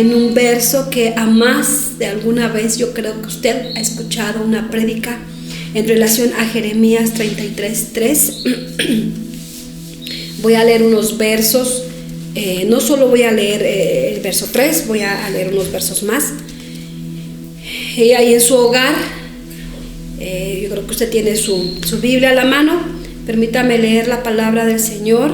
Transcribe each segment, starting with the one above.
en un verso que a más de alguna vez yo creo que usted ha escuchado una prédica en relación a Jeremías 33:3. Voy a leer unos versos, no solo voy a leer el verso 3, voy a leer unos versos más. Y ahí en su hogar, yo creo que usted tiene su Biblia a la mano. Permítame leer la palabra del Señor.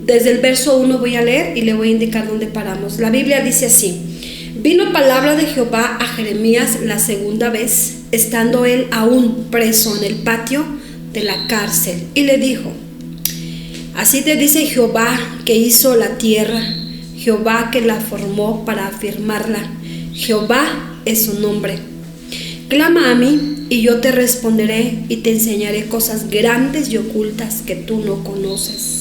Desde el verso 1 voy a leer y le voy a indicar dónde paramos. La Biblia dice así: vino palabra de Jehová a Jeremías la segunda vez, estando él aún preso en el patio de la cárcel, y le dijo: así te dice Jehová, que hizo la tierra, Jehová que la formó para afirmarla, Jehová es su nombre. Clama a mí y yo te responderé y te enseñaré cosas grandes y ocultas que tú no conoces.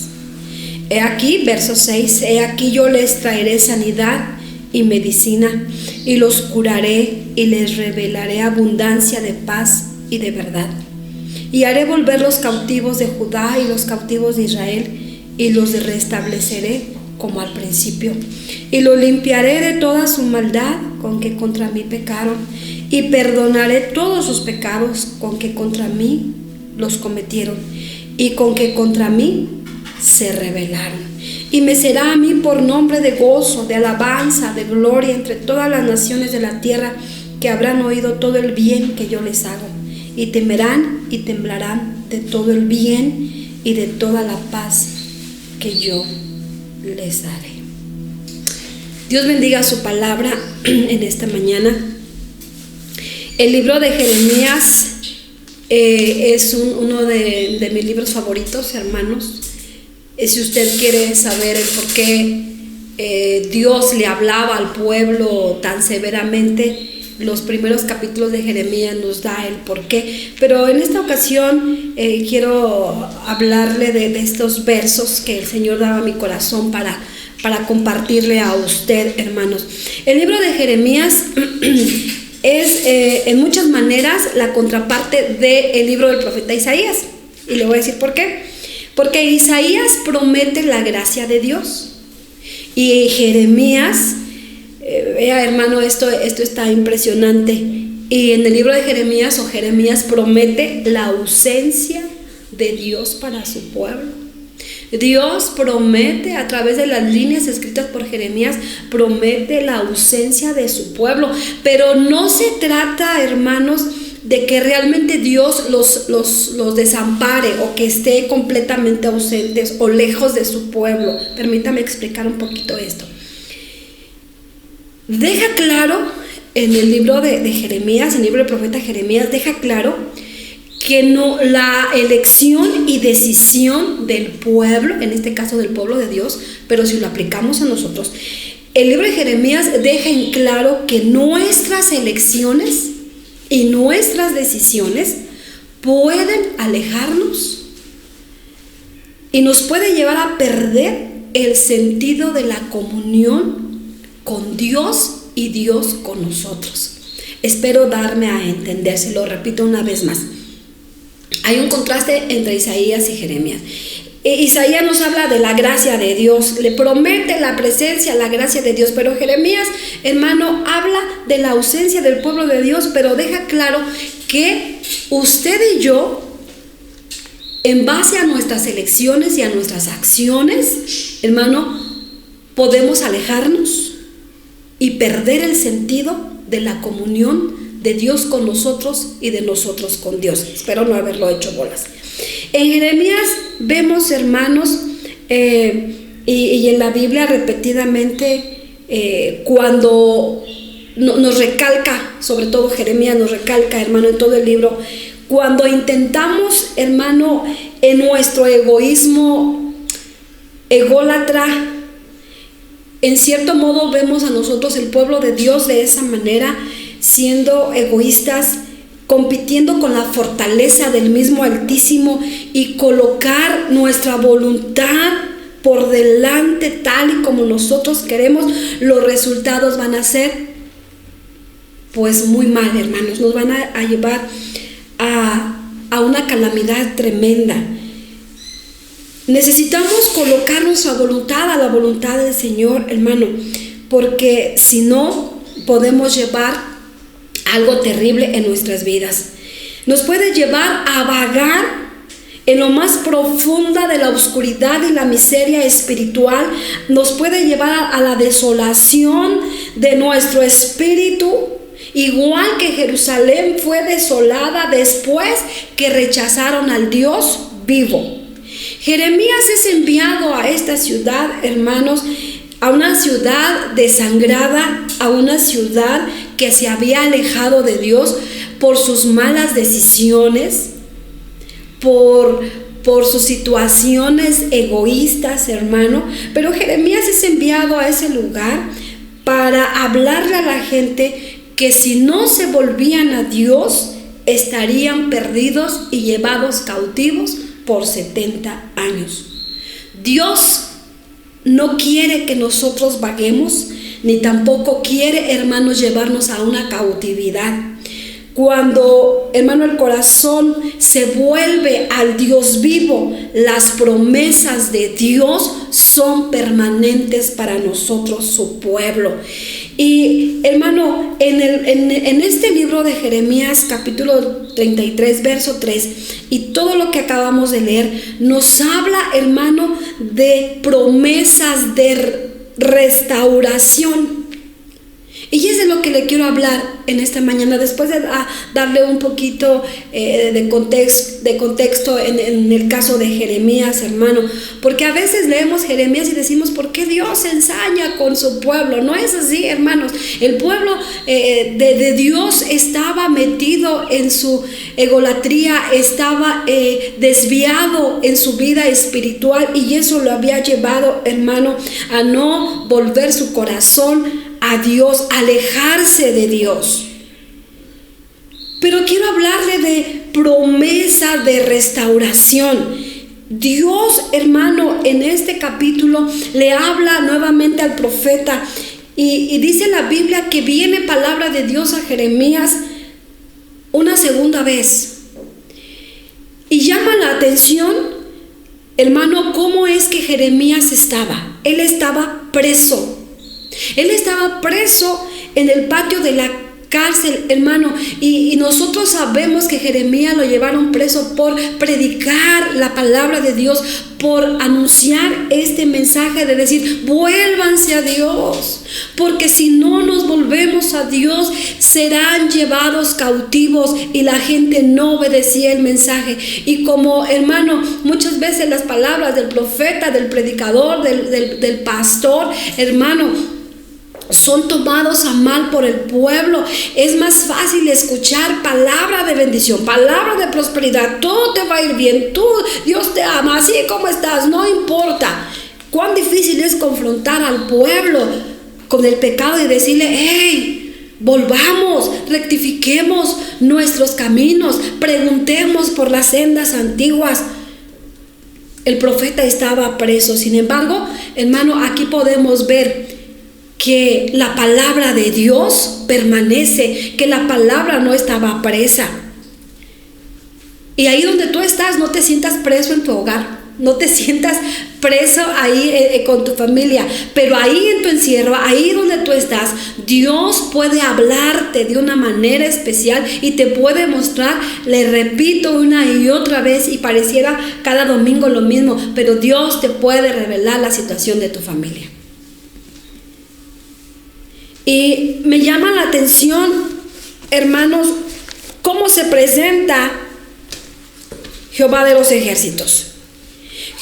He aquí, verso 6, he aquí yo les traeré sanidad y medicina, y los curaré y les revelaré abundancia de paz y de verdad. Y haré volver los cautivos de Judá y los cautivos de Israel, y los restableceré como al principio, y los limpiaré de toda su maldad con que contra mí pecaron, y perdonaré todos sus pecados con que contra mí los cometieron, y con que contra mí se rebelaron. Y me será a mí por nombre de gozo, de alabanza, de gloria entre todas las naciones de la tierra, que habrán oído todo el bien que yo les hago, y temerán y temblarán de todo el bien y de toda la paz que yo les daré. Dios bendiga su palabra en esta mañana. El libro de Jeremías es uno de mis libros favoritos, hermanos. Si usted quiere saber el por qué Dios le hablaba al pueblo tan severamente, los primeros capítulos de Jeremías nos da el por qué. Pero en esta ocasión quiero hablarle de estos versos que el Señor daba a mi corazón para compartirle a usted, hermanos. El libro de Jeremías es en muchas maneras la contraparte del libro del profeta Isaías. Y le voy a decir por qué. Porque Isaías promete la gracia de Dios. Y Jeremías, vea hermano, esto está impresionante. Y en el libro de Jeremías, Jeremías promete la ausencia de Dios para su pueblo. Dios promete a través de las líneas escritas por Jeremías, promete la ausencia de su pueblo. Pero no se trata, hermanos, de que realmente Dios los desampare o que esté completamente ausentes o lejos de su pueblo. Permítame explicar un poquito esto. Deja claro en el libro de Jeremías, en el libro del profeta Jeremías, deja claro que no, la elección y decisión del pueblo, en este caso del pueblo de Dios, pero si lo aplicamos a nosotros, el libro de Jeremías deja en claro que nuestras elecciones y nuestras decisiones pueden alejarnos y nos puede llevar a perder el sentido de la comunión con Dios y Dios con nosotros. Espero darme a entender, se lo repito una vez más. Hay un contraste entre Isaías y Jeremías. Isaías nos habla de la gracia de Dios, le promete la presencia, la gracia de Dios, pero Jeremías, hermano, habla de la ausencia del pueblo de Dios, pero deja claro que usted y yo, en base a nuestras elecciones y a nuestras acciones, hermano, podemos alejarnos y perder el sentido de la comunión de Dios con nosotros y de nosotros con Dios. Espero no haberlo hecho bolas. En Jeremías vemos, hermanos, y en la Biblia repetidamente, cuando nos recalca, sobre todo Jeremías nos recalca, hermano, en todo el libro, cuando intentamos, hermano, en nuestro egoísmo ególatra, en cierto modo vemos a nosotros, el pueblo de Dios, de esa manera, siendo egoístas, compitiendo con la fortaleza del mismo Altísimo y colocar nuestra voluntad por delante tal y como nosotros queremos, los resultados van a ser pues muy mal, hermanos, nos van a llevar a una calamidad tremenda. Necesitamos colocar nuestra voluntad a la voluntad del Señor, hermano, porque si no, podemos llevar algo terrible en nuestras vidas. Nos puede llevar a vagar en lo más profunda de la oscuridad y la miseria espiritual. Nos puede llevar a la desolación de nuestro espíritu, igual que Jerusalén fue desolada después que rechazaron al Dios vivo. Jeremías es enviado a esta ciudad, hermanos, a una ciudad desangrada, a una ciudad que se había alejado de Dios por sus malas decisiones, por sus situaciones egoístas, hermano. Pero Jeremías es enviado a ese lugar para hablarle a la gente que si no se volvían a Dios, estarían perdidos y llevados cautivos por 70 años. Dios no quiere que nosotros vaguemos, ni tampoco quiere, hermanos, llevarnos a una cautividad. Cuando, hermano, el corazón se vuelve al Dios vivo, las promesas de Dios son permanentes para nosotros, su pueblo. Y, hermano, en este libro de Jeremías, capítulo 33, verso 3, y todo lo que acabamos de leer, nos habla, hermano, de promesas de restauración. Y es de lo que le quiero hablar en esta mañana, después de darle un poquito de contexto en el caso de Jeremías, hermano. Porque a veces leemos Jeremías y decimos, ¿por qué Dios se ensaña con su pueblo? No es así, hermanos. El pueblo de Dios estaba metido en su egolatría, estaba desviado en su vida espiritual, y eso lo había llevado, hermano, a no volver su corazón a Dios, alejarse de Dios. Pero quiero hablarle de promesa de restauración. Dios, hermano, en este capítulo le habla nuevamente al profeta y dice la Biblia que viene palabra de Dios a Jeremías una segunda vez. Y llama la atención, hermano, cómo es que Jeremías estaba. Él estaba preso. Él estaba preso en el patio de la cárcel, hermano, y nosotros sabemos que Jeremías lo llevaron preso por predicar la palabra de Dios, por anunciar este mensaje de decir, vuélvanse a Dios, porque si no nos volvemos a Dios, serán llevados cautivos. Y la gente no obedecía el mensaje. Y como, hermano, muchas veces las palabras del profeta, del predicador, del pastor, hermano, son tomados a mal por el pueblo. Es más fácil escuchar palabra de bendición, palabra de prosperidad. Todo te va a ir bien, Dios te ama, así como estás, no importa. Cuán difícil es confrontar al pueblo con el pecado y decirle, hey, volvamos, rectifiquemos nuestros caminos, preguntemos por las sendas antiguas. El profeta estaba preso. Sin embargo, hermano, aquí podemos ver que la palabra de Dios permanece, que la palabra no estaba presa. Y ahí donde tú estás, no te sientas preso en tu hogar, no te sientas preso ahí con tu familia, pero ahí en tu encierro, ahí donde tú estás, Dios puede hablarte de una manera especial y te puede mostrar. Le repito una y otra vez, y pareciera cada domingo lo mismo, pero Dios te puede revelar la situación de tu familia. Y me llama la atención, hermanos, cómo se presenta Jehová de los ejércitos.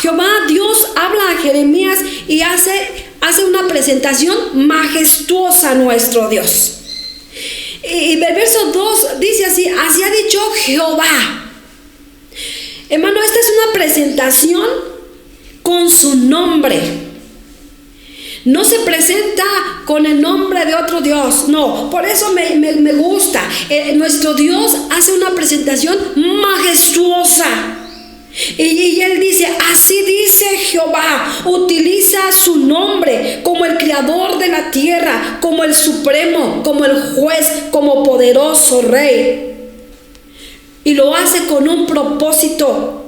Jehová, Dios, habla a Jeremías y hace una presentación majestuosa a nuestro Dios. Y el verso 2 dice así ha dicho Jehová. Hermano, esta es una presentación con su nombre. No se presenta con el nombre de otro Dios, no. Por eso me gusta. Nuestro Dios hace una presentación majestuosa. Y él dice, así dice Jehová, utiliza su nombre como el creador de la tierra, como el supremo, como el juez, como poderoso rey. Y lo hace con un propósito.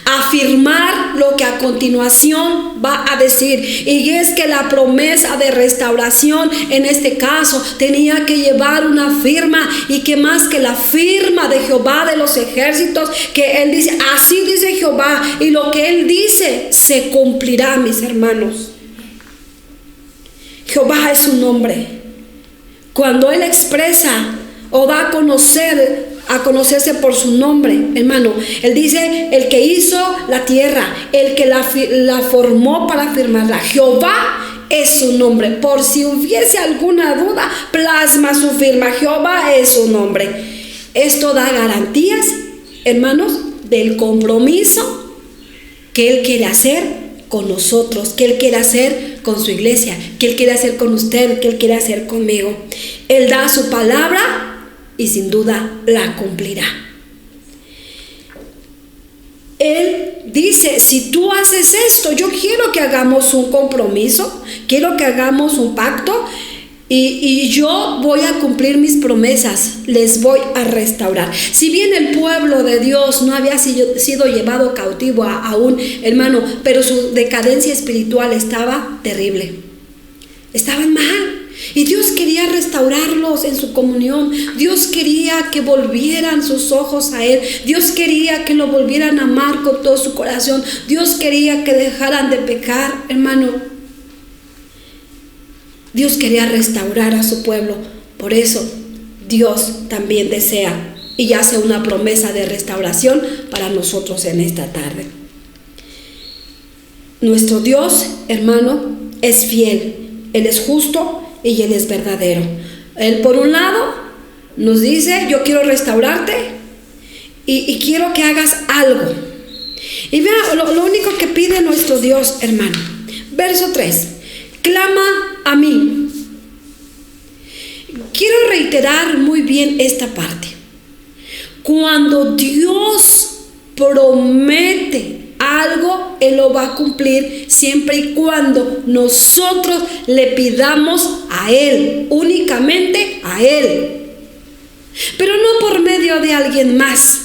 afirmar lo que a continuación va a decir, y es que la promesa de restauración en este caso tenía que llevar una firma, y que más que la firma de Jehová de los ejércitos, que él dice, así dice Jehová, y lo que él dice se cumplirá, mis hermanos. Jehová es su nombre. Cuando él expresa o da a conocerse por su nombre, hermano, él dice, el que hizo la tierra, el que la formó para firmarla, Jehová es su nombre. Por si hubiese alguna duda, plasma su firma, Jehová es su nombre. Esto da garantías, hermanos, del compromiso que él quiere hacer con nosotros, que él quiere hacer con su iglesia, que él quiere hacer con usted, que él quiere hacer conmigo. Él da su palabra y sin duda la cumplirá. Él dice, si tú haces esto, yo quiero que hagamos un compromiso, quiero que hagamos un pacto, y yo voy a cumplir mis promesas, les voy a restaurar. Si bien el pueblo de Dios no había sido llevado cautivo aún, hermano, pero su decadencia espiritual estaba terrible. Estaban mal. Y Dios quería restaurarlos en su comunión. Dios quería que volvieran sus ojos a Él. Dios quería que lo volvieran a amar con todo su corazón. Dios quería que dejaran de pecar, hermano. Dios quería restaurar a su pueblo. Por eso Dios también desea y hace una promesa de restauración para nosotros en esta tarde. Nuestro Dios, hermano, es fiel. Él es justo y Él es verdadero. Él, por un lado, nos dice, yo quiero restaurarte y quiero que hagas algo. Y vea lo único que pide nuestro Dios, hermano. Verso 3. Clama a mí. Quiero reiterar muy bien esta parte. Cuando Dios promete algo, Él lo va a cumplir siempre y cuando nosotros le pidamos a Él, únicamente a Él, pero no por medio de alguien más.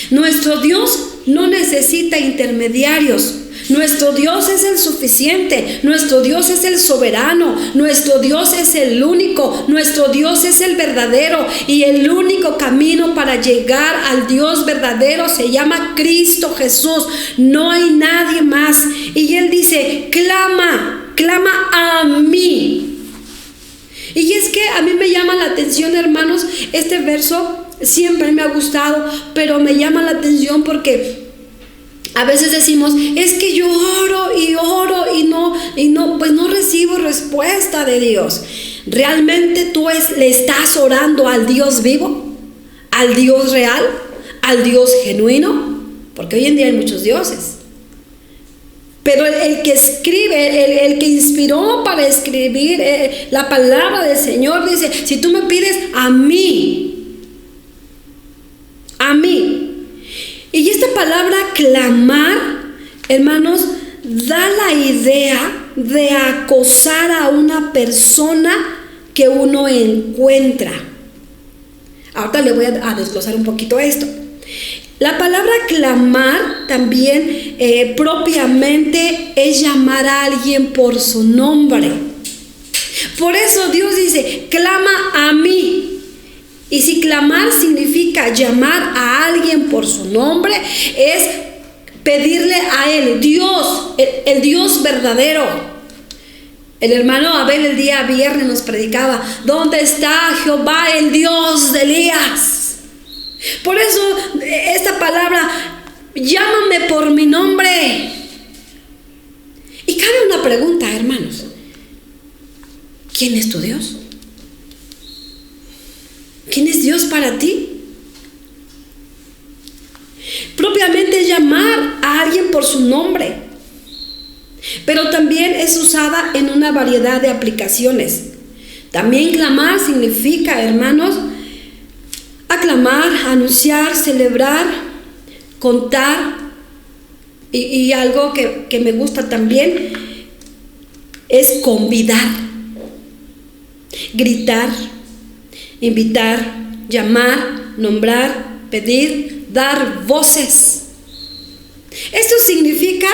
Nuestro Dios no necesita intermediarios. Nuestro Dios es el suficiente, nuestro Dios es el soberano, nuestro Dios es el único, nuestro Dios es el verdadero, y el único camino para llegar al Dios verdadero se llama Cristo Jesús. No hay nadie más. Y Él dice, clama a mí. Y es que a mí me llama la atención, hermanos, este verso siempre me ha gustado, pero me llama la atención porque a veces decimos, es que yo oro y no, pues no recibo respuesta de Dios. ¿Realmente tú le estás orando al Dios vivo? ¿Al Dios real? ¿Al Dios genuino? Porque hoy en día hay muchos dioses. Pero el que escribe, el que inspiró para escribir la palabra del Señor dice, si tú me pides a mí. Y esta palabra clamar, hermanos, da la idea de acosar a una persona que uno encuentra. Ahorita le voy a desglosar un poquito esto. La palabra clamar también propiamente es llamar a alguien por su nombre. Por eso Dios dice, clama a mí. Y si clamar significa llamar a alguien por su nombre, es pedirle a Él, Dios, el Dios verdadero. El hermano Abel el día viernes nos predicaba, ¿dónde está Jehová, el Dios de Elías? Por eso esta palabra, llámame por mi nombre. Y cabe una pregunta, hermanos, ¿quién es tu Dios? ¿Quién es Dios para ti? Propiamente es llamar a alguien por su nombre, pero también es usada en una variedad de aplicaciones. También clamar significa, hermanos, aclamar, anunciar, celebrar, contar, y algo que me gusta también es convidar, gritar, invitar, llamar, nombrar, pedir, dar voces. Esto significa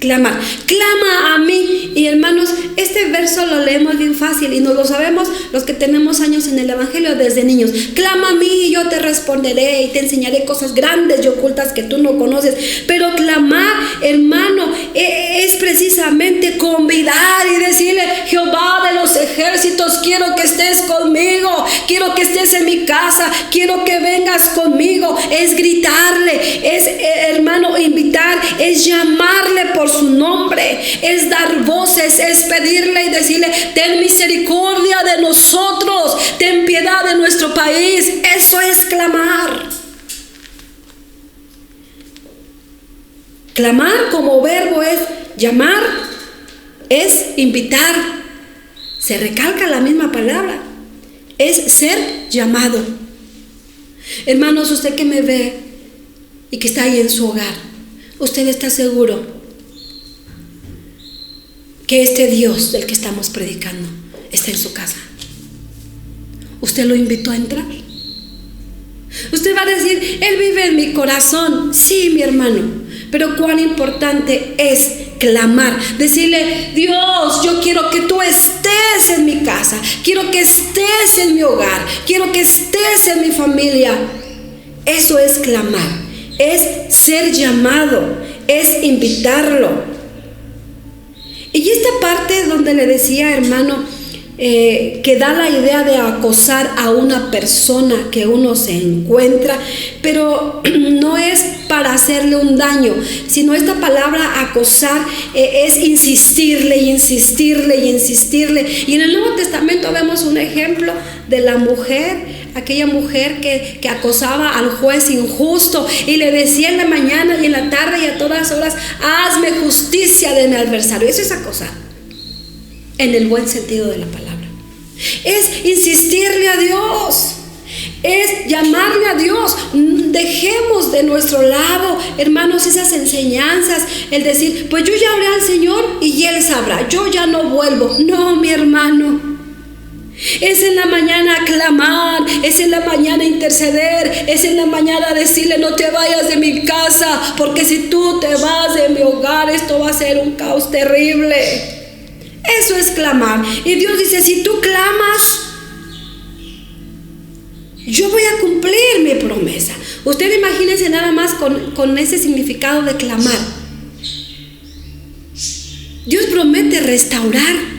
clamar. Clama a mí. Y hermanos, este verso lo leemos bien fácil y nos lo sabemos los que tenemos años en el Evangelio desde niños. Clama a mí y yo te responderé y te enseñaré cosas grandes y ocultas que tú no conoces. Pero clamar, hermano, es precisamente convidar y decirle: Jehová de los ejércitos, quiero que estés conmigo, quiero que estés en mi casa, quiero que vengas conmigo. Es gritarle, es, hermano, invitar, es llamarle por su nombre, es dar voces, es pedirle y decirle: ten misericordia de nosotros, ten piedad de nuestro país. Eso es clamar. Clamar como verbo es llamar, es invitar. Se recalca la misma palabra, es ser llamado. Hermanos, usted que me ve y que está ahí en su hogar, ¿usted está seguro que este Dios del que estamos predicando está en su casa? ¿Usted lo invitó a entrar? Usted va a decir: Él vive en mi corazón. Sí, mi hermano, pero cuán importante es clamar, decirle: Dios, yo quiero que tú estés en mi casa, quiero que estés en mi hogar, quiero que estés en mi familia. Eso es clamar, es ser llamado, es invitarlo. Y esta parte donde le decía, hermano, que da la idea de acosar a una persona que uno se encuentra, pero no es para hacerle un daño, sino esta palabra acosar es insistirle y insistirle y insistirle. Y en el Nuevo Testamento vemos un ejemplo de la mujer, aquella mujer que acosaba al juez injusto y le decía en la mañana y en la tarde y a todas horas: hazme justicia de mi adversario. Eso es acosar, en el buen sentido de la palabra. Es insistirle a Dios, es llamarle a Dios. Dejemos de nuestro lado, hermanos, esas enseñanzas, el decir: pues yo ya oré al Señor y Él sabrá, yo ya no vuelvo. No, mi hermano. Es en la mañana clamar, es en la mañana interceder, es en la mañana decirle: no te vayas de mi casa, porque si tú te vas de mi hogar, esto va a ser un caos terrible. Eso es clamar. Y Dios dice: si tú clamas, yo voy a cumplir mi promesa. Usted imagínese nada más con ese significado de clamar. Dios promete restaurar.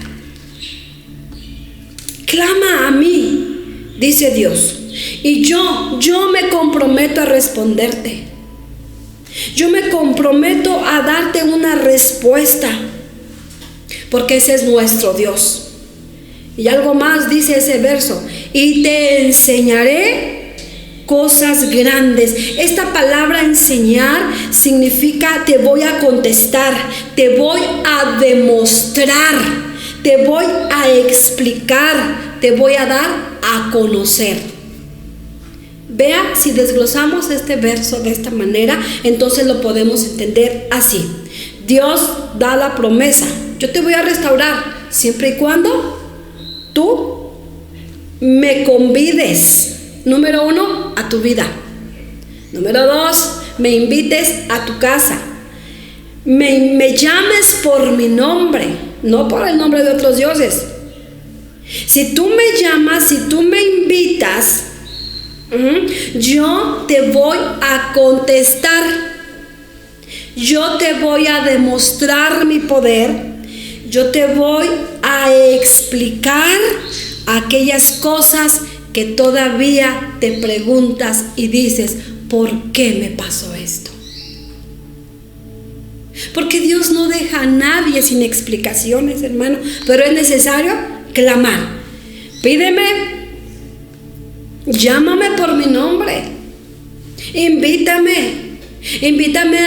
Clama a mí, dice Dios, y yo me comprometo a responderte. Yo me comprometo a darte una respuesta, porque ese es nuestro Dios. Y algo más dice ese verso: y te enseñaré cosas grandes. Esta palabra enseñar significa: te voy a contestar, te voy a demostrar, te voy a explicar, te voy a dar a conocer. Vea, si desglosamos este verso de esta manera, entonces lo podemos entender así. Dios da la promesa: yo te voy a restaurar siempre y cuando tú me convides, número 1, a tu vida. Número 2, me invites a tu casa. Me llames por mi nombre, no por el nombre de otros dioses. Si tú me llamas, si tú me invitas, yo te voy a contestar. Yo te voy a demostrar mi poder. Yo te voy a explicar aquellas cosas que todavía te preguntas y dices: ¿por qué me pasó esto? Porque Dios no deja a nadie sin explicaciones, hermano. Pero es necesario clamar. Pídeme, llámame por mi nombre, invítame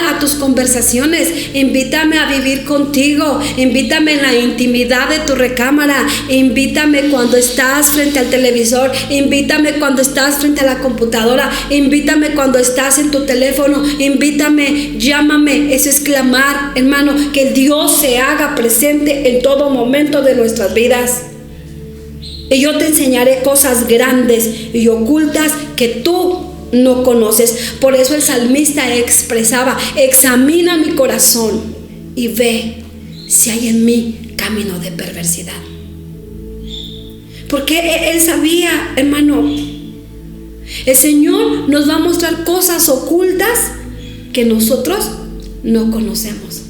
a tus conversaciones, invítame a vivir contigo, invítame en la intimidad de tu recámara, invítame cuando estás frente al televisor, invítame cuando estás frente a la computadora, invítame cuando estás en tu teléfono, invítame, llámame. Eso es clamar, hermano, que Dios se haga presente en todo momento de nuestras vidas. Y yo te enseñaré cosas grandes y ocultas que tú no conoces. Por eso el salmista expresaba: examina mi corazón y ve si hay en mí camino de perversidad. Porque él sabía, hermano, el Señor nos va a mostrar cosas ocultas que nosotros no conocemos.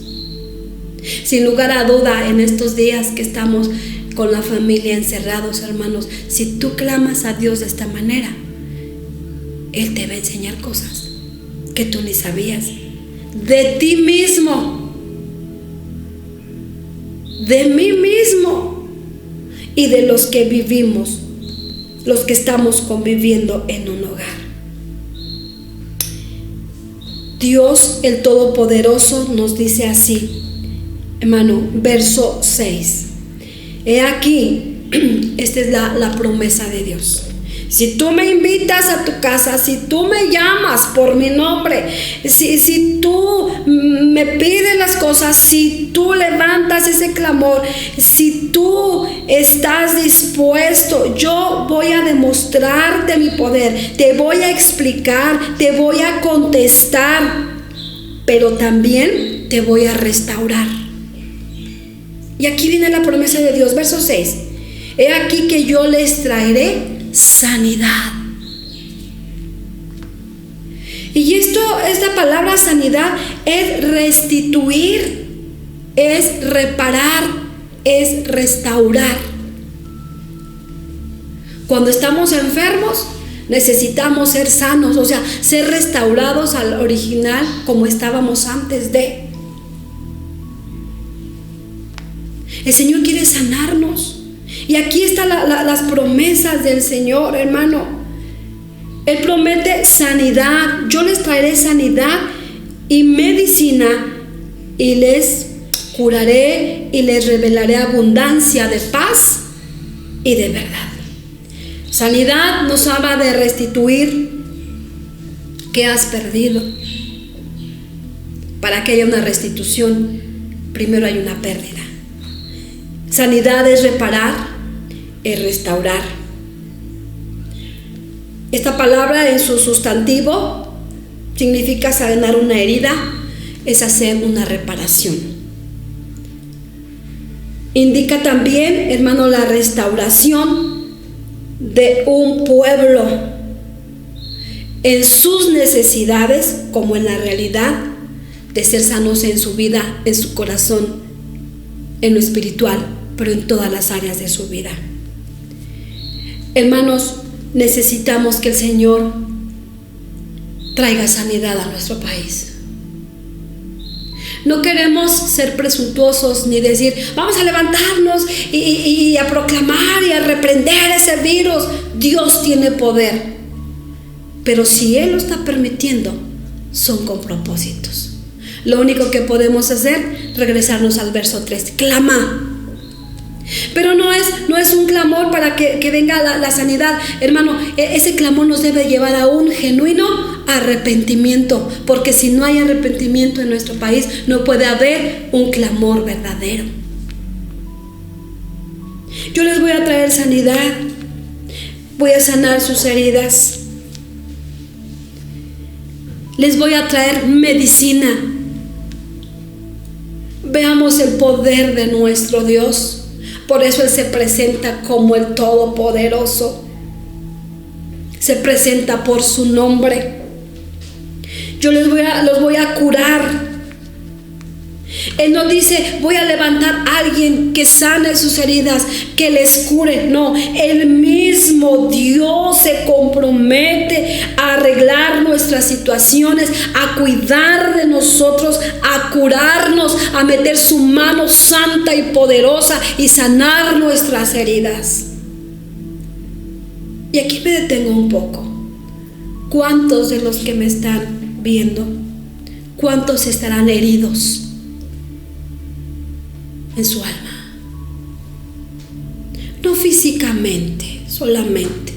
Sin lugar a duda, en estos días que estamos con la familia encerrados, hermanos, si tú clamas a Dios de esta manera, Él te va a enseñar cosas que tú ni sabías de ti mismo, de mí mismo y de los que vivimos, los que estamos conviviendo en un hogar. Dios el Todopoderoso nos dice así, hermano, verso 6. He aquí, esta es la promesa de Dios. Si tú me invitas a tu casa, si tú me llamas por mi nombre, si tú me pides las cosas, si tú levantas ese clamor, si tú estás dispuesto, yo voy a demostrarte mi poder, te voy a explicar, te voy a contestar, pero también te voy a restaurar. Y aquí viene la promesa de Dios, verso 6. He aquí que yo les traeré sanidad. Y esta palabra sanidad es restituir, es reparar, es restaurar. Cuando estamos enfermos, necesitamos ser sanos, o sea, ser restaurados al original como estábamos antes de. El Señor quiere sanarnos. Y aquí están las promesas del Señor, hermano. Él promete sanidad. Yo les traeré sanidad y medicina, y les curaré y les revelaré abundancia de paz y de verdad. Sanidad nos habla de restituir qué has perdido. Para que haya una restitución, primero hay una pérdida. Sanidad es reparar, es restaurar. Esta palabra en su sustantivo significa sanar una herida, es hacer una reparación. Indica también, hermano, la restauración de un pueblo en sus necesidades, como en la realidad de ser sanos en su vida, en su corazón, en lo espiritual, pero en todas las áreas de su vida. Hermanos, necesitamos que el Señor traiga sanidad a nuestro país. No queremos ser presuntuosos ni decir, vamos a levantarnos y a proclamar y a reprender ese virus. Dios tiene poder, pero si Él lo está permitiendo, son con propósitos. Lo único que podemos hacer, regresarnos al verso 3, clama. Pero no es un clamor para que venga la sanidad, hermano. Ese clamor nos debe llevar a un genuino arrepentimiento, porque si no hay arrepentimiento en nuestro país, no puede haber un clamor verdadero. Yo les voy a traer sanidad, voy a sanar sus heridas, les voy a traer medicina. Veamos el poder de nuestro Dios. Por eso Él se presenta como el Todopoderoso. Se presenta por su nombre. Yo los voy a curar. Él no dice, voy a levantar a alguien que sane sus heridas, que les cure. No, el mismo Dios se compromete a arreglar nuestras situaciones, a cuidar de nosotros, a curarnos, a meter su mano santa y poderosa y sanar nuestras heridas. Y aquí me detengo un poco. ¿Cuántos de los que me están viendo, cuántos estarán heridos en su alma? No físicamente solamente,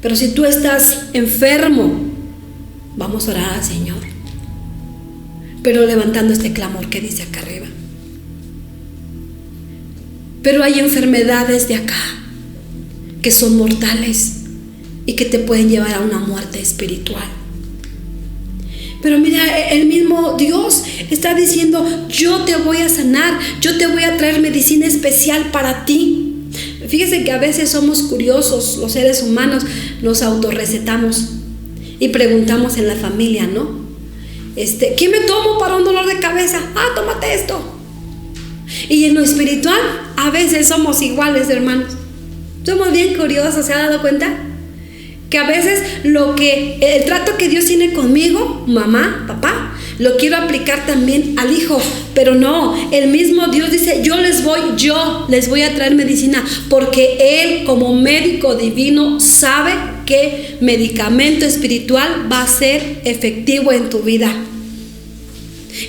pero si tú estás enfermo, vamos a orar al Señor, pero levantando este clamor que dice acá arriba. Pero hay enfermedades de acá que son mortales y que te pueden llevar a una muerte espiritual. Pero mira, el mismo Dios está diciendo: yo te voy a sanar, yo te voy a traer medicina especial para ti. Fíjese que a veces somos curiosos, los seres humanos nos autorrecetamos y preguntamos en la familia, ¿no? ¿Qué me tomo para un dolor de cabeza? Tómate esto. Y en lo espiritual a veces somos iguales, hermanos. Somos bien curiosos, ¿se ha dado cuenta? Que a veces el trato que Dios tiene conmigo, mamá, papá, lo quiero aplicar también al hijo. Pero no, el mismo Dios dice: yo les voy a traer medicina, porque Él, como médico divino, sabe qué medicamento espiritual va a ser efectivo en tu vida.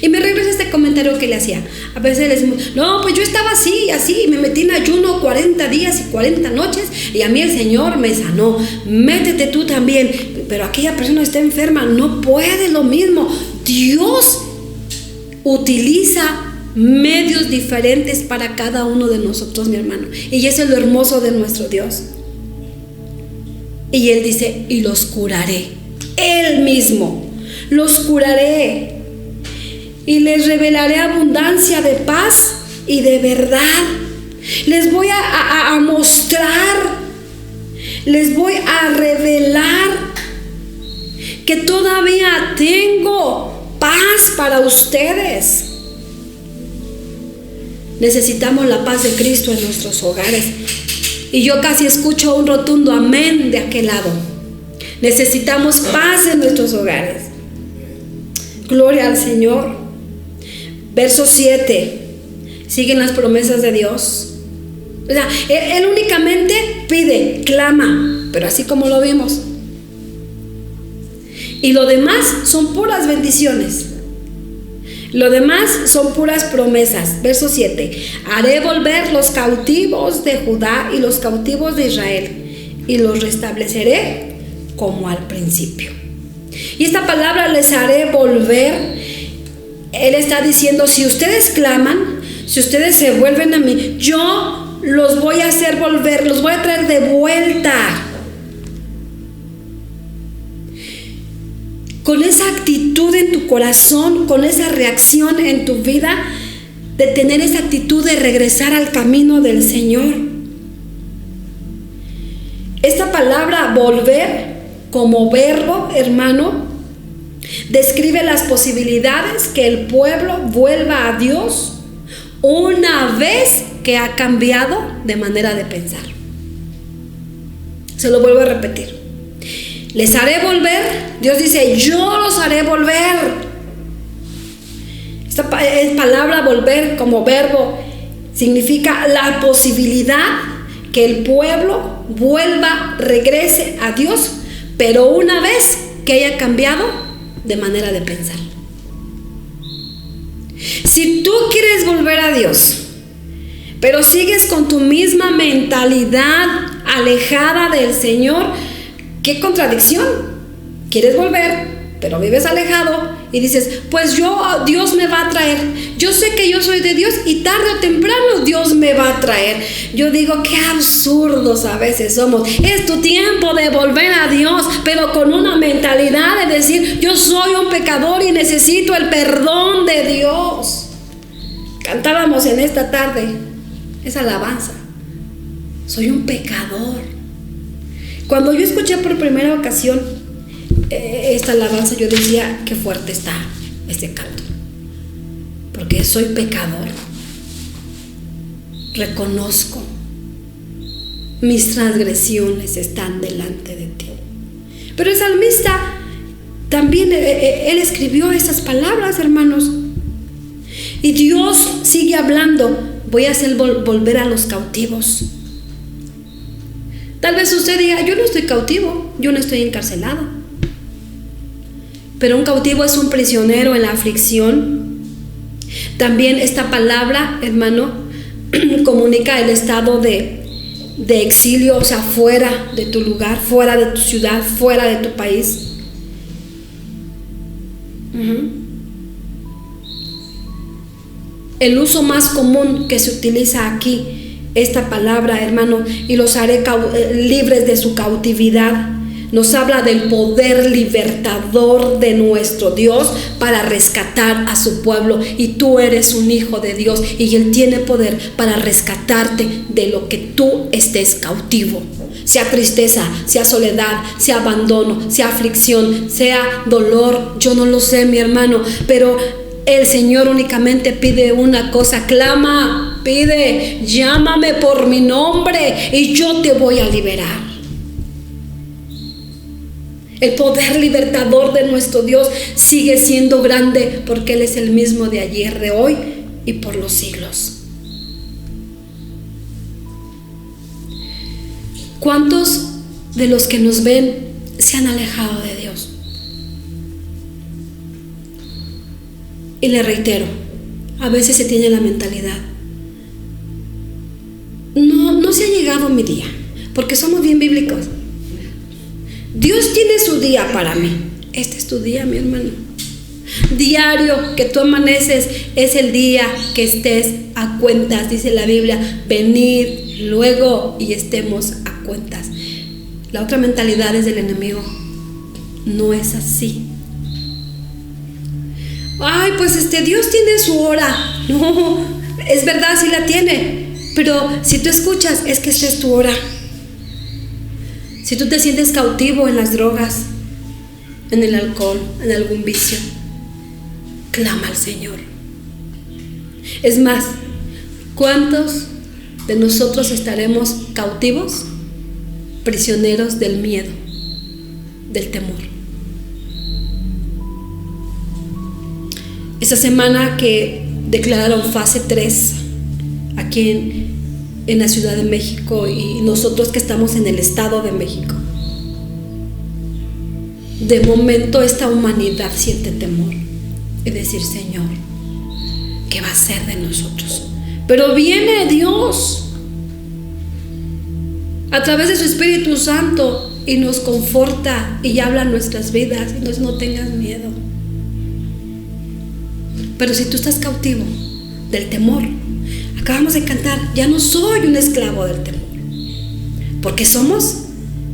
Y me regreso a este comentario que le hacía. A veces le decimos: no, pues yo estaba así, me metí en ayuno 40 días y 40 noches y a mí el Señor me sanó. Métete tú también. Pero aquella persona está enferma, no puede lo mismo. Dios utiliza medios diferentes para cada uno de nosotros, mi hermano. Y eso es lo hermoso de nuestro Dios. Y Él dice: y los curaré. Él mismo los curaré. Y les revelaré abundancia de paz y de verdad. Les voy a mostrar, les voy a revelar que todavía tengo paz para ustedes. Necesitamos la paz de Cristo en nuestros hogares. Y yo casi escucho un rotundo amén de aquel lado. Necesitamos paz en nuestros hogares. Gloria al Señor. Verso 7. Siguen las promesas de Dios. O sea, Él únicamente pide, clama, pero así como lo vimos. Y lo demás son puras bendiciones. Lo demás son puras promesas. Verso 7. Haré volver los cautivos de Judá y los cautivos de Israel, y los restableceré como al principio. Y esta palabra, les haré volver, Él está diciendo: si ustedes claman, si ustedes se vuelven a mí, yo los voy a hacer volver, los voy a traer de vuelta. Con esa actitud en tu corazón, con esa reacción en tu vida, de tener esa actitud de regresar al camino del Señor. Esta palabra volver como verbo, hermano, describe las posibilidades que el pueblo vuelva a Dios una vez que ha cambiado de manera de pensar. Se lo vuelvo a repetir. Les haré volver. Dios dice: yo los haré volver. Esta palabra volver como verbo significa la posibilidad que el pueblo vuelva, regrese a Dios, pero una vez que haya cambiado de manera de pensar. Si tú quieres volver a Dios, pero sigues con tu misma mentalidad alejada del Señor, qué contradicción. Quieres volver, pero vives alejado y dices: pues Dios me va a traer. Yo sé que yo soy de Dios y tarde o temprano Dios me va a traer. Yo digo: qué absurdos a veces somos. Es tu tiempo de volver a Dios, pero con una mentalidad de decir: yo soy un pecador y necesito el perdón de Dios. Cantábamos en esta tarde esa alabanza: soy un pecador. Cuando yo escuché por primera ocasión esta alabanza, yo decía: qué fuerte está este canto, porque soy pecador, reconozco, mis transgresiones están delante de ti. Pero el salmista también, él escribió esas palabras, hermanos, y Dios sigue hablando: voy a hacer volver a los cautivos. Tal vez usted diga: yo no estoy cautivo, yo no estoy encarcelado. Pero un cautivo es un prisionero en la aflicción. También esta palabra, hermano, comunica el estado de exilio, o sea, fuera de tu lugar, fuera de tu ciudad, fuera de tu país. El uso más común que se utiliza aquí, esta palabra, hermano: y los haré libres de su cautividad. Nos habla del poder libertador de nuestro Dios para rescatar a su pueblo. Y tú eres un hijo de Dios y Él tiene poder para rescatarte de lo que tú estés cautivo. Sea tristeza, sea soledad, sea abandono, sea aflicción, sea dolor. Yo no lo sé, mi hermano, pero el Señor únicamente pide una cosa: clama, pide, llámame por mi nombre y yo te voy a liberar. El poder libertador de nuestro Dios sigue siendo grande porque Él es el mismo de ayer, de hoy y por los siglos. ¿Cuántos de los que nos ven se han alejado de Dios? Y le reitero, a veces se tiene la mentalidad: no se ha llegado mi día, porque somos bien bíblicos. Dios tiene su día para mí. Este es tu día, mi hermano. Diario que tú amaneces es el día que estés a cuentas. Dice la Biblia: venid luego y estemos a cuentas. La otra mentalidad es del enemigo. No es así. Ay, pues Dios tiene su hora. No, es verdad, sí la tiene. Pero si tú escuchas, es que esta es tu hora. Si tú te sientes cautivo en las drogas, en el alcohol, en algún vicio, clama al Señor. Es más, ¿cuántos de nosotros estaremos cautivos, prisioneros del miedo, del temor? Esa semana que declararon fase 3 aquí en la Ciudad de México, y nosotros que estamos en el Estado de México, de momento esta humanidad siente temor y decir: Señor, ¿qué va a hacer de nosotros? Pero viene Dios a través de su Espíritu Santo y nos conforta y habla en nuestras vidas y no tengas miedo. Pero si tú estás cautivo del temor, acabamos de cantar: ya no soy un esclavo del temor, porque somos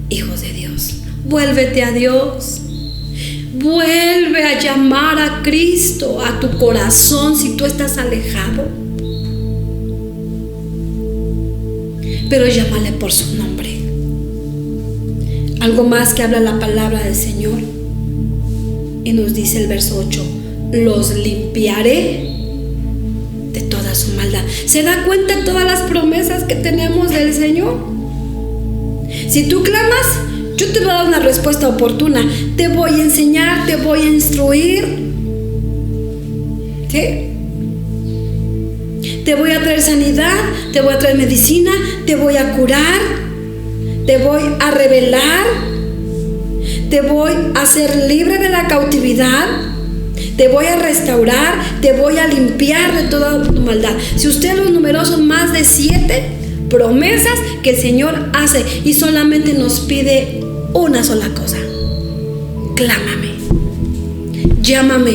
hijos de Dios. Vuélvete a Dios. Vuelve a llamar a Cristo a tu corazón si tú estás alejado. Pero llámale por su nombre. Algo más que habla la palabra del Señor. Y nos dice el verso 8: los limpiaré de toda su maldad. ¿Se da cuenta de todas las promesas que tenemos del Señor? Si tú clamas, yo te voy a dar una respuesta oportuna. Te voy a enseñar, te voy a instruir. ¿Sí? Te voy a traer sanidad, te voy a traer medicina, te voy a curar, te voy a revelar, te voy a hacer libre de la cautividad, te voy a restaurar, te voy a limpiar de toda tu maldad. Si usted los numerosos, más de 7 promesas que el Señor hace, y solamente nos pide una sola cosa: clámame, llámame,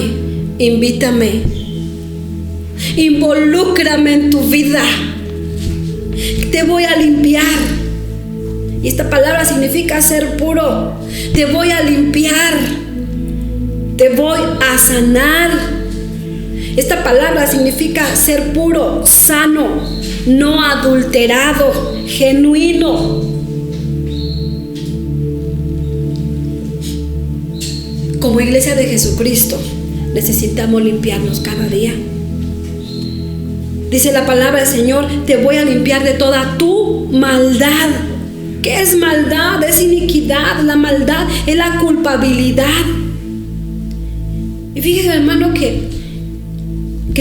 invítame, involúcrame en tu vida. Te voy a limpiar. Y esta palabra significa ser puro. Te voy a limpiar, te voy a sanar. Esta palabra significa ser puro, sano, no adulterado, genuino. Como iglesia de Jesucristo, necesitamos limpiarnos cada día. Dice la palabra del Señor: te voy a limpiar de toda tu maldad. ¿Qué es maldad? Es iniquidad. La maldad es la culpabilidad. Y fíjese, hermano, que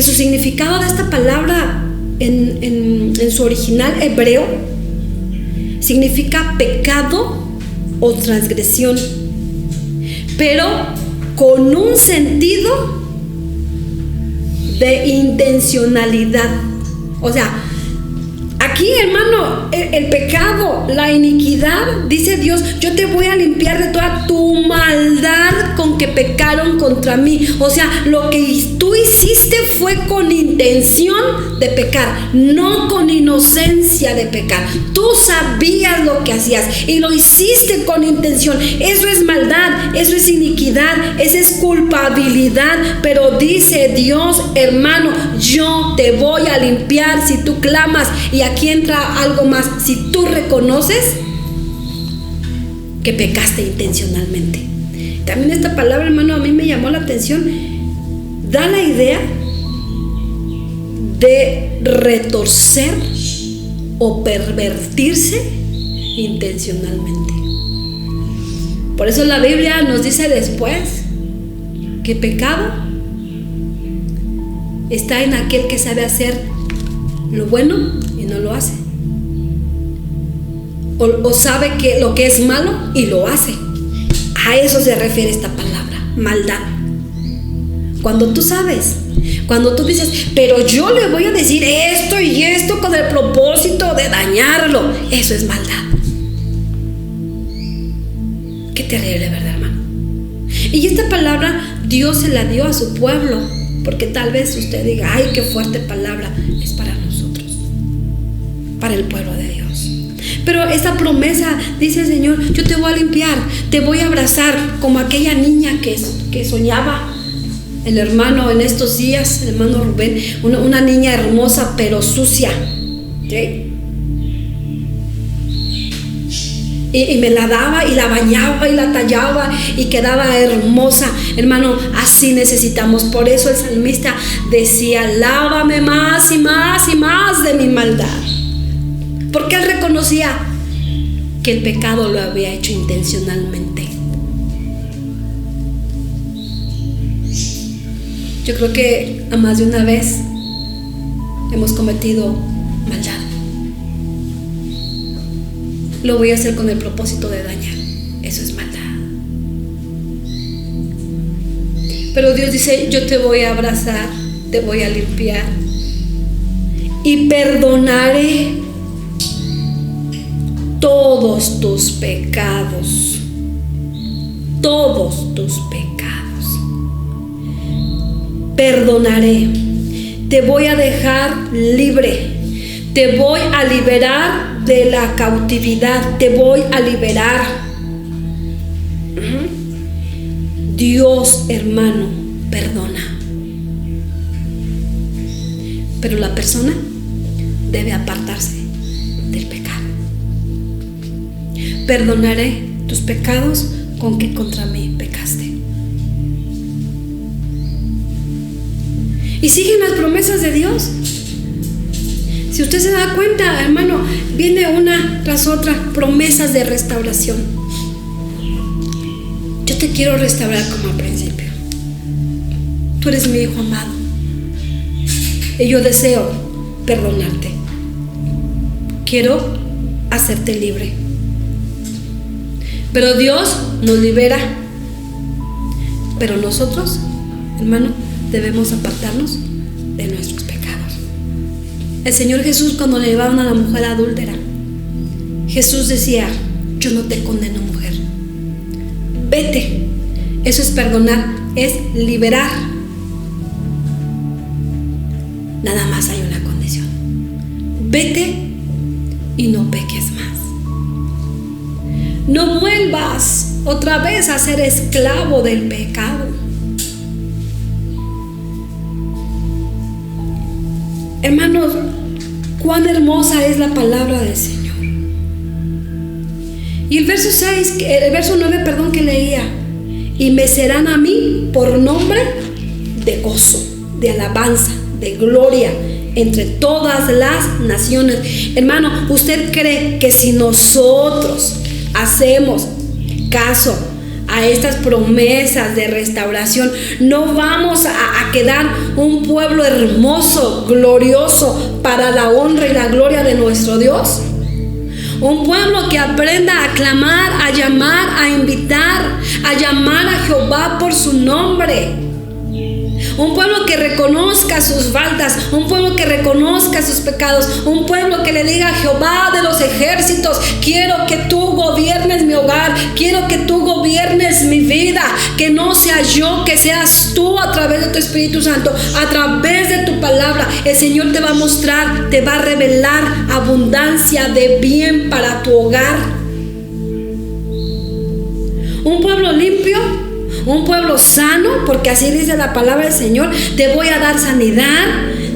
su significado de esta palabra en su original hebreo significa pecado o transgresión, pero con un sentido de intencionalidad. O sea, Aquí, hermano, el pecado, la iniquidad, dice Dios, yo te voy a limpiar de toda tu maldad con que pecaron contra mí. O sea, lo que tú hiciste fue con intención de pecar, no con inocencia de pecar. Tú sabías lo que hacías y lo hiciste con intención. Eso es maldad, eso es iniquidad, esa es culpabilidad. Pero dice Dios, hermano, yo te voy a limpiar si tú clamas. Y aquí entra algo más: si tú reconoces que pecaste intencionalmente. También esta palabra, hermano, a mí me llamó la atención. Da la idea de retorcer o pervertirse intencionalmente. Por eso la Biblia nos dice después que pecado está en aquel que sabe hacer lo bueno y no lo hace, o sabe que lo que es malo y lo hace. A eso se refiere esta palabra, maldad. Cuando tú sabes, cuando tú dices, pero yo le voy a decir esto y esto con el propósito de dañarlo, eso es maldad. Qué terrible, ¿verdad, hermano? Y esta palabra Dios se la dio a su pueblo, porque tal vez usted diga, ay, qué fuerte palabra. Es para nosotros, para el pueblo de Dios. Pero esta promesa dice el Señor, yo te voy a limpiar, te voy a abrazar, como aquella niña que soñaba el hermano en estos días, el hermano Rubén, una niña hermosa pero sucia, ¿sí? Y me la daba y la bañaba y la tallaba y quedaba hermosa. Hermano, así necesitamos. Por eso el salmista decía, lávame más y más y más de mi maldad. Porque él reconocía que el pecado lo había hecho intencionalmente. Yo creo que a más de una vez hemos cometido maldad. Lo voy a hacer con el propósito de dañar. Eso es maldad. Pero Dios dice, yo te voy a abrazar, te voy a limpiar y perdonaré todos tus pecados. Todos tus pecados. Perdonaré. Te voy a dejar libre. Te voy a liberar de la cautividad, te voy a liberar. Dios, hermano, perdona. Pero la persona debe apartarse del pecado. Perdonaré tus pecados con que contra mí pecaste. Y siguen las promesas de Dios. Si usted se da cuenta, hermano, viene una tras otra promesas de restauración. Yo te quiero restaurar como al principio. Tú eres mi hijo amado y yo deseo perdonarte. Quiero hacerte libre. Pero Dios nos libera. Pero nosotros, hermano, debemos apartarnos de nuestros pecados. El Señor Jesús, cuando le llevaron a la mujer adúltera, Jesús decía, yo no te condeno, mujer, vete. Eso es perdonar, es liberar. Nada más hay una condición: vete y no peques más. No vuelvas otra vez a ser esclavo del pecado. Hermanos, cuán hermosa es la palabra del Señor. Y el verso 9, que leía, y me serán a mí por nombre de gozo, de alabanza, de gloria entre todas las naciones. Hermano, ¿usted cree que si nosotros hacemos caso a estas promesas de restauración, no vamos a quedar un pueblo hermoso, glorioso, para la honra y la gloria de nuestro Dios? Un pueblo que aprenda a clamar, a llamar, a invitar, a llamar a Jehová por su nombre. Un pueblo que reconozca sus faltas, un pueblo que reconozca sus pecados, un pueblo que le diga: Jehová de los ejércitos, quiero que tú gobiernes mi hogar, quiero que tú gobiernes mi vida, que no sea yo, que seas tú a través de tu Espíritu Santo, a través de tu palabra. El Señor te va a mostrar, te va a revelar abundancia de bien para tu hogar. Un pueblo limpio, un pueblo sano, porque así dice la palabra del Señor: te voy a dar sanidad,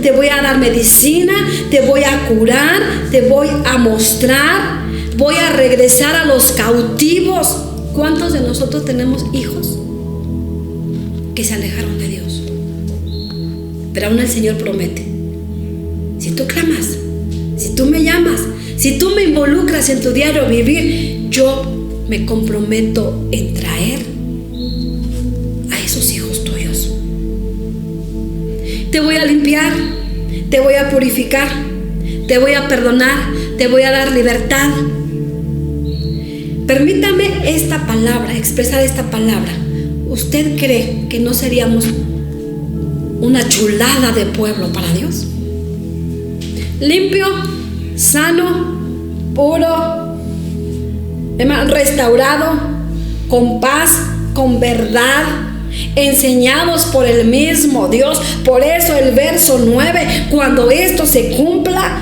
te voy a dar medicina, te voy a curar, te voy a mostrar, voy a regresar a los cautivos. ¿Cuántos de nosotros tenemos hijos que se alejaron de Dios? Pero aún el Señor promete: si tú clamas, si tú me llamas, si tú me involucras en tu diario vivir, yo me comprometo en traer a esos hijos tuyos. Te voy a limpiar, te voy a purificar, te voy a perdonar, te voy a dar libertad. Permítame esta palabra, expresar esta palabra. ¿Usted cree que no seríamos una chulada de pueblo para Dios? Limpio, sano, puro, restaurado, con paz, con verdad, enseñados por el mismo Dios. Por eso el verso 9: cuando esto se cumpla,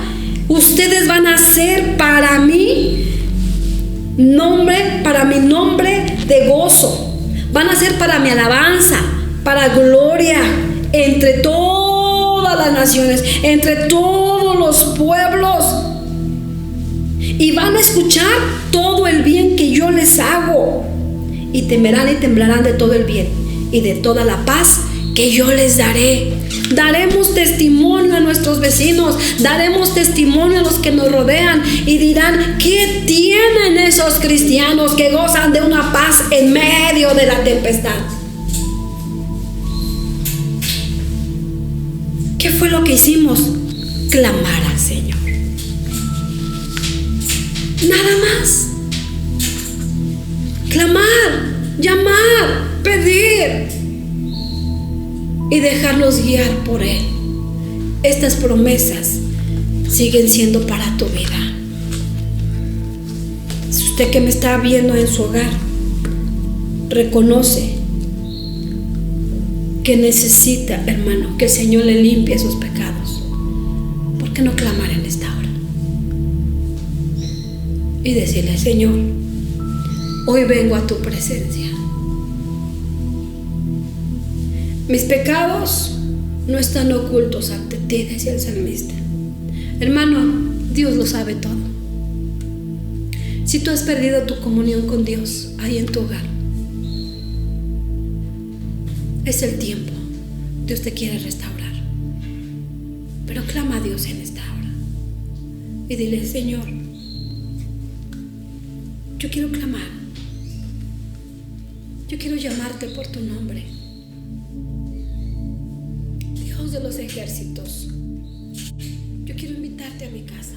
ustedes van a ser para mí nombre, para mi nombre de gozo, van a ser para mi alabanza, para gloria entre todas las naciones, entre todos los pueblos. Y van a escuchar todo el bien que yo les hago, y temerán y temblarán de todo el bien y de toda la paz que yo les daré. Daremos testimonio a nuestros vecinos, daremos testimonio a los que nos rodean, y dirán: ¿qué tienen esos cristianos que gozan de una paz en medio de la tempestad? ¿Qué fue lo que hicimos? Clamar al Señor. Nada más. Clamar, llamar, pedir y dejarnos guiar por Él. Estas promesas siguen siendo para tu vida. Si usted que me está viendo en su hogar reconoce que necesita, hermano, que el Señor le limpie sus pecados, ¿por qué no clamar en esta hora? Y decirle: Señor, hoy vengo a tu presencia. Mis pecados no están ocultos ante ti, decía el salmista. Hermano, Dios lo sabe todo. Si tú has perdido tu comunión con Dios ahí en tu hogar, es el tiempo. Dios te quiere restaurar. Pero clama a Dios en esta hora y dile: Señor, yo quiero clamar, yo quiero llamarte por tu nombre. Dios de los ejércitos, yo quiero invitarte a mi casa.